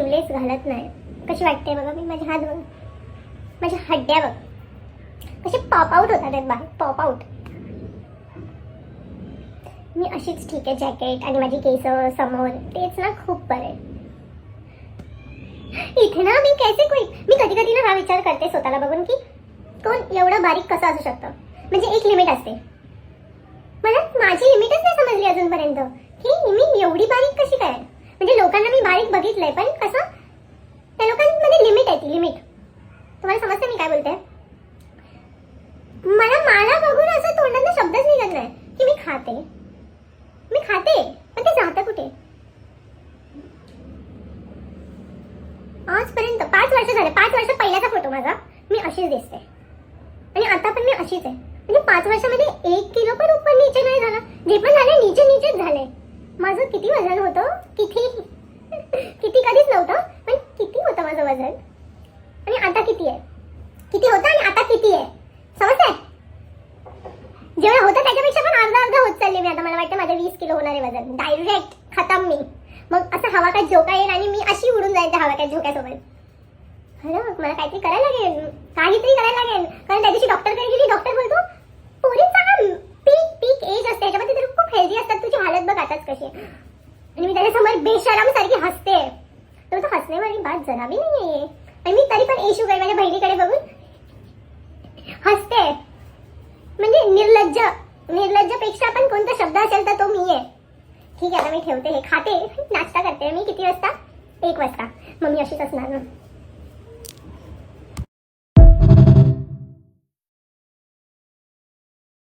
Sleeveless घालत नाही. कशी वाटते बघा मी, माझे हात बघ, माझ्या हड्ड्या बघ कसे पॉप आउट होतात आहेत बाहेर, पॉप आउट. मी अशीच ठीक आहे, जॅकेट आणि माझी केस समोर, तेच ना खूप बरे. इथे ना मी कैसे कोई, मी कधी कधी ना हा विचार करते स्वतःला बघून की कोण एवढं बारीक कसं असू शकतं. म्हणजे एक लिमिट असते. मला माझी लिमिटच नाही समजली अजूनपर्यंत की मी एवढी बारीक कशी काय. म्हणजे लोकांना मी बारीक बघितलंय, पण कसं त्या लोकांमध्ये लिमिट आहे, ती लिमिट. तुम्हाला समजतं मी काय बोलते. मला बघून असं तोंडातून शब्दच निघत नाही की मी खाते पण ते जातं कुठे. आजपर्यंत 5 वर्ष झाले, 5 वर्ष पहिल्याचा फोटो माझा, मी अशीच दिसते आणि आता पण मी अशीच आहे. म्हणजे 5 वर्षामध्ये 1 किलो पण ऊपर नीचे नाही झाला. जे पण झाले नीचेच झाले. माझं किती वजन होतं, किती कधीच नव्हतं, पण किती होतं माझं वजन आणि आता किती आहे, किती होतं आणि आता किती आहे, समजतंय. जेवढं होतं त्याच्यापेक्षा पण अर्धा होत चालले मी आता. मला वाटतं माझं 20 किलो होणार आहे वजन, डायरेक्ट खतम मी. मग असं हवाकात झोका येईल आणि मी अशी उडून जाईल त्या हवाकात झोक्यासोबत. अरे मला काहीतरी करायला लागेल, काहीतरी करायला लागेल. कारण त्या दिवशी डॉक्टरकडे गेली, डॉक्टर बोलतो पोरींचा हा पीक एज असते, त्याच्यामध्ये तर खूप हेल्दी असतात, तुझी हालत बघ आताच कशी. आणि मी त्याच्यासमोर बेशरम सारखी हसते. तो हसण्यावाली बात जरा बी नाहीये. आणि मी तरी पण शुगर माझ्या बहिणीकडे बघून हसते. म्हणजे निर्लज्जपेक्षा पण कोणता शब्द असेल तर तो मी आहे. ठीक आहे, आता मी ठेवते, हे खाते, नाश्ता करते. मी किती वाजता? 1 वाजता. मग मी अशीच असणार ना.